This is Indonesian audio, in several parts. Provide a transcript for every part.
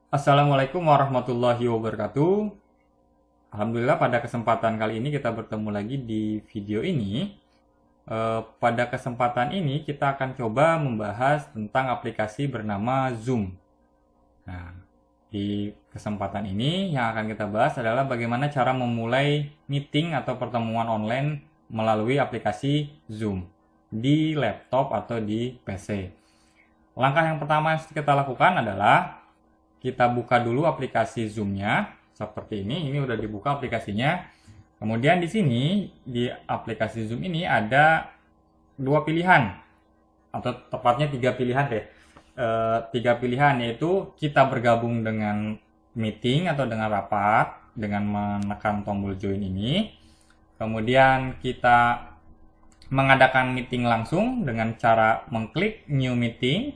Assalamualaikum warahmatullahi wabarakatuh. Alhamdulillah pada kesempatan kali ini kita bertemu lagi di video ini. Pada kesempatan ini kita akan coba membahas tentang aplikasi bernama Zoom. Nah, di kesempatan ini yang akan kita bahas adalah bagaimana cara memulai meeting atau pertemuan online melalui aplikasi Zoom di laptop atau di PC. Langkah yang pertama yang kita lakukan adalah kita buka dulu aplikasi Zoom-nya seperti ini. Ini udah dibuka aplikasinya. Kemudian di sini di aplikasi Zoom ini ada dua pilihan atau tepatnya tiga pilihan deh. Tiga pilihan yaitu kita bergabung dengan meeting atau dengan rapat dengan menekan tombol join ini. Kemudian kita mengadakan meeting langsung dengan cara mengklik new meeting.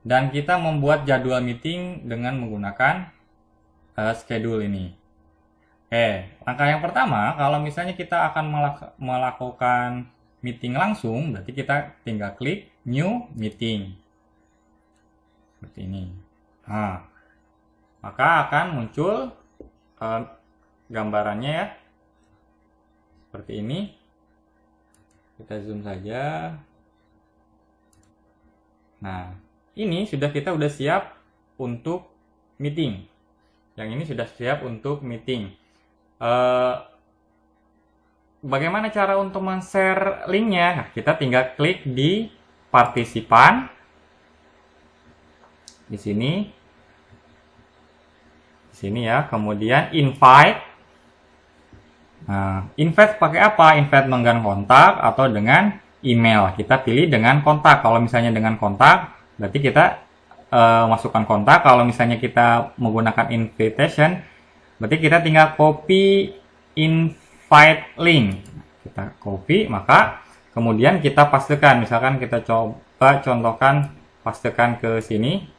Dan kita membuat jadwal meeting dengan menggunakan schedule ini. Oke, langkah yang pertama, kalau misalnya kita akan melakukan meeting langsung, berarti kita tinggal klik new meeting. Seperti ini. Nah, maka akan muncul gambarannya ya. Seperti ini. Kita zoom saja. Nah, ini kita udah siap untuk meeting. Yang ini sudah siap untuk meeting. Bagaimana cara untuk men-share linknya? Nah, kita tinggal klik di partisipan. Di sini ya. Kemudian invite. Nah, invite pakai apa? Invite dengan kontak atau dengan email. Kita pilih dengan kontak. Kalau misalnya dengan kontak, berarti kita masukkan kontak. Kalau misalnya kita menggunakan invitation, berarti kita tinggal copy invite link. Kita copy, maka kemudian kita pastekan. Misalkan kita coba contohkan, pastekan ke sini.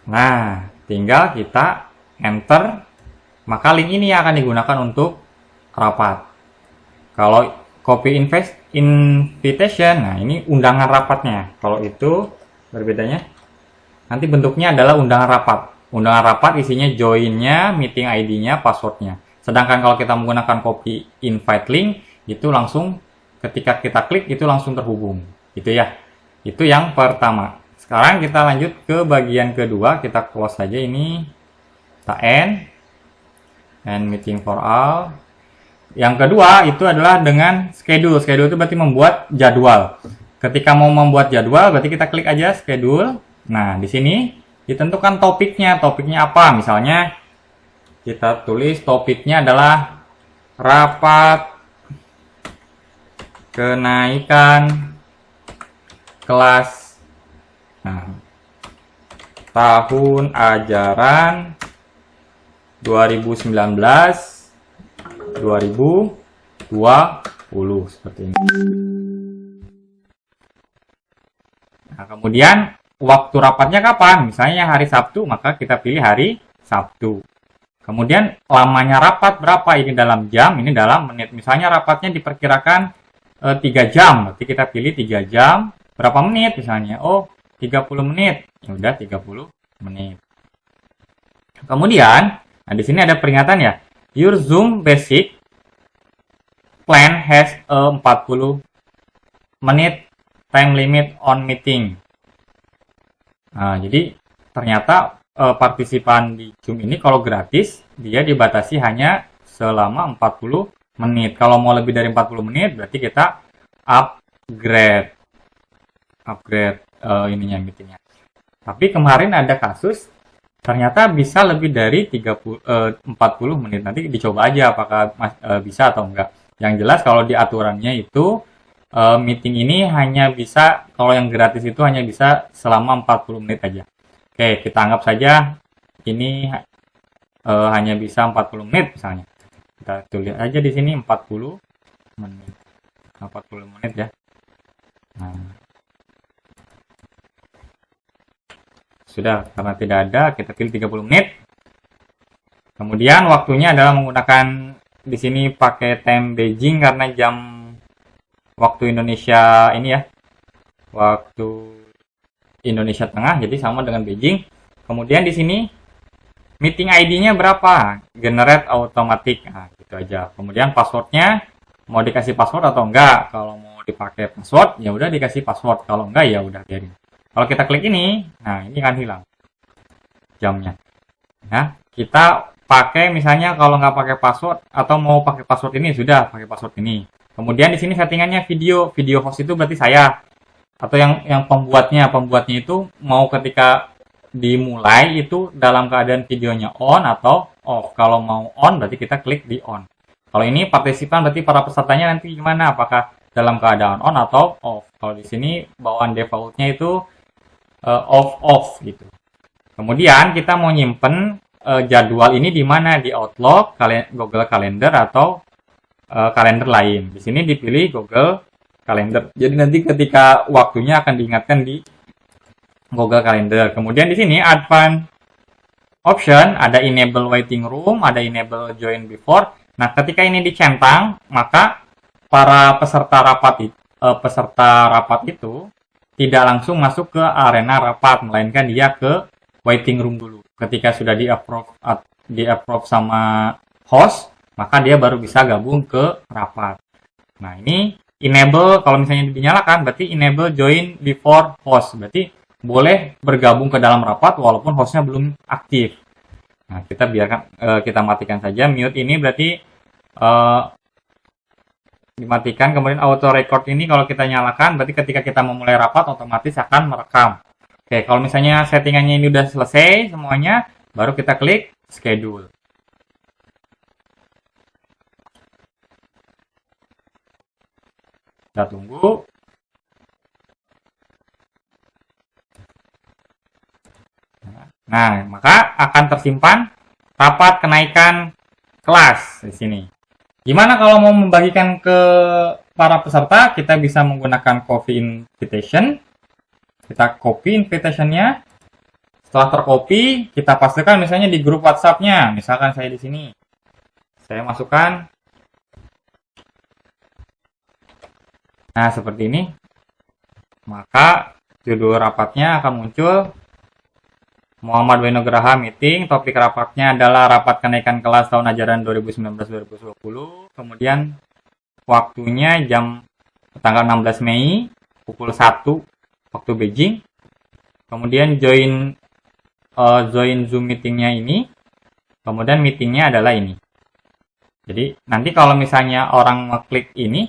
Nah, tinggal kita enter, maka link ini akan digunakan untuk rapat. Kalau copy invitation, nah ini undangan rapatnya. Kalau itu berbedanya, nanti bentuknya adalah undangan rapat. Undangan rapat isinya join-nya, meeting ID-nya, password-nya. Sedangkan kalau kita menggunakan copy invite link, itu langsung ketika kita klik itu langsung terhubung. Itu ya. Itu yang pertama. Sekarang kita lanjut ke bagian kedua. Kita close saja ini. Kita end meeting for all. Yang kedua itu adalah dengan schedule. Schedule itu berarti membuat jadwal. Ketika mau membuat jadwal, berarti kita klik aja schedule. Nah, di sini ditentukan topiknya. Topiknya apa? Misalnya kita tulis topiknya adalah rapat kenaikan kelas tahun ajaran 2019-2020 seperti ini. Nah, kemudian waktu rapatnya kapan? Misalnya hari Sabtu, maka kita pilih hari Sabtu. Kemudian lamanya rapat berapa? Ini dalam jam, ini dalam menit. Misalnya rapatnya diperkirakan 3 jam, berarti kita pilih 3 jam. Berapa menit misalnya? Oh, 30 menit. Ya udah 30 menit. Kemudian, nah di sini ada peringatan ya. Your Zoom basic plan has a 40 menit time limit on meeting. Nah, jadi ternyata partisipan di Zoom ini kalau gratis, dia dibatasi hanya selama 40 menit. Kalau mau lebih dari 40 menit, berarti kita upgrade ininya meetingnya. Tapi kemarin ada kasus ternyata bisa lebih dari 40 menit. Nanti dicoba aja apakah bisa atau enggak. Yang jelas kalau di aturannya itu meeting ini hanya bisa, kalau yang gratis itu hanya bisa selama 40 menit aja. Oke, kita anggap saja ini hanya bisa 40 menit misalnya. Kita tulis aja di sini 40 menit. 40 menit ya. Nah, sudah, karena tidak ada, kita pilih 30 menit. Kemudian waktunya adalah menggunakan di sini pakai time Beijing karena jam waktu Indonesia ini ya. Waktu Indonesia Tengah, jadi sama dengan Beijing. Kemudian di sini meeting ID-nya berapa? Generate automatic. Nah, gitu aja. Kemudian passwordnya mau dikasih password atau enggak? Kalau mau dipakai password, ya udah dikasih password. Kalau enggak, ya udah biarin. Kalau kita klik ini, nah ini kan hilang jamnya. Nah, kita pakai misalnya kalau nggak pakai password atau mau pakai password ini, sudah pakai password ini. Kemudian di sini settingannya video host itu berarti saya atau yang pembuatnya itu mau ketika dimulai itu dalam keadaan videonya on atau off. Kalau mau on berarti kita klik di on. Kalau ini partisipan berarti para pesertanya nanti gimana? Apakah dalam keadaan on atau off? Kalau di sini bawaan defaultnya itu off gitu. Kemudian kita mau nyimpen jadwal ini di mana? Di Outlook, Google Calendar atau kalender lain. Di sini dipilih Google Calendar. Jadi nanti ketika waktunya akan diingatkan di Google Calendar. Kemudian di sini advanced option ada enable waiting room, ada enable join before. Nah, ketika ini dicentang, maka para peserta rapat itu tidak langsung masuk ke arena rapat, melainkan dia ke waiting room dulu. Ketika sudah di-approve sama host, maka dia baru bisa gabung ke rapat. Nah, ini enable, kalau misalnya dinyalakan, berarti enable join before host. Berarti boleh bergabung ke dalam rapat walaupun hostnya belum aktif. Nah, kita biarkan, kita matikan saja. Mute ini berarti dimatikan. Kemudian auto record ini kalau kita nyalakan, berarti ketika kita memulai rapat otomatis akan merekam. Oke, kalau misalnya settingannya ini udah selesai semuanya, baru kita klik schedule. Kita tunggu. Nah, maka akan tersimpan rapat kenaikan kelas di sini. Gimana kalau mau membagikan ke para peserta? Kita bisa menggunakan copy invitation. Kita copy invitation-nya. Setelah tercopy, kita pastikan misalnya di grup WhatsApp-nya. Misalkan saya di sini. Saya masukkan. Nah, seperti ini. Maka judul rapatnya akan muncul Muhammad Winograha meeting. Topik rapatnya adalah rapat kenaikan kelas tahun ajaran 2019-2020. Kemudian waktunya tanggal 16 Mei pukul 1 waktu Beijing. Kemudian join Zoom meetingnya ini. Kemudian meetingnya adalah ini. Jadi nanti kalau misalnya orang ngeklik ini,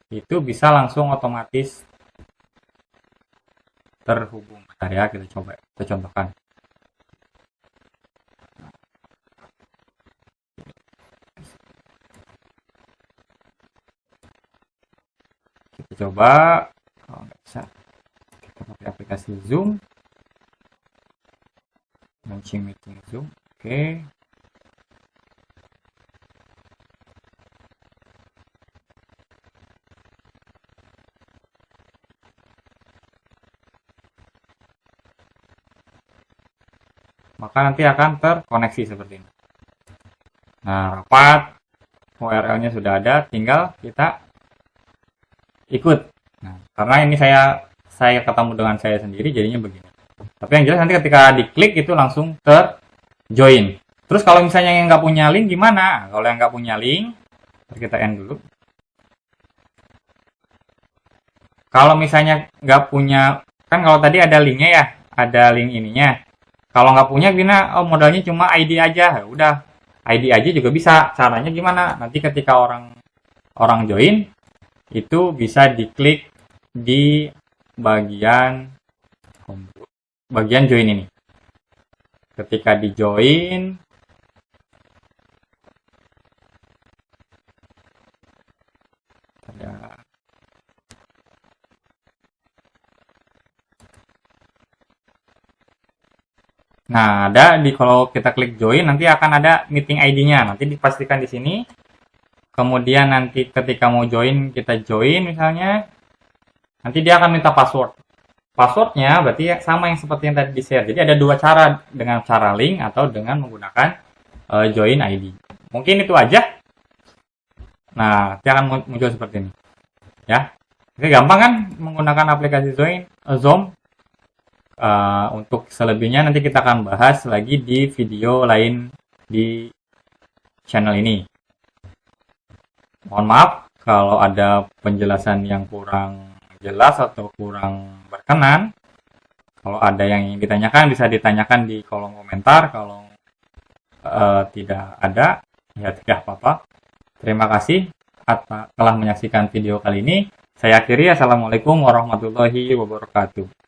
itu bisa langsung otomatis terhubung. Bentar ya, kita contohkan. Kita coba, kalau nggak bisa, kita pakai aplikasi Zoom. Launching meeting Zoom, oke. Maka nanti akan terkoneksi seperti ini. Nah, rapat URL-nya sudah ada, tinggal kita ikut. Nah, karena ini saya ketemu dengan saya sendiri, jadinya begini. Tapi yang jelas nanti ketika diklik itu langsung join. Terus kalau misalnya yang nggak punya link gimana? Kalau yang nggak punya link, kita end dulu. Kalau misalnya nggak punya, kan kalau tadi ada linknya ya, ada link ininya. Kalau nggak punya gimana? Oh, modalnya cuma ID aja. Ya udah, ID aja juga bisa. Caranya gimana? Nanti ketika orang join itu bisa diklik di bagian join ini. Ketika di join, nah, kalau kita klik join nanti akan ada meeting ID-nya. Nanti dipastikan di sini. Kemudian nanti ketika mau join, kita join misalnya. Nanti dia akan minta password. Passwordnya berarti sama yang seperti yang tadi di-share. Jadi ada dua cara, dengan cara link atau dengan menggunakan join ID. Mungkin itu aja. Nah, nanti akan muncul seperti ini. Ya. Oke, gampang kan menggunakan aplikasi Zoom. Untuk selebihnya nanti kita akan bahas lagi di video lain di channel ini. Mohon maaf kalau ada penjelasan yang kurang jelas atau kurang berkenan. Kalau ada yang ingin ditanyakan bisa ditanyakan di kolom komentar. Kalau tidak ada, ya tidak apa-apa. Terima kasih telah menyaksikan video kali ini. Saya akhiri. Assalamualaikum warahmatullahi wabarakatuh.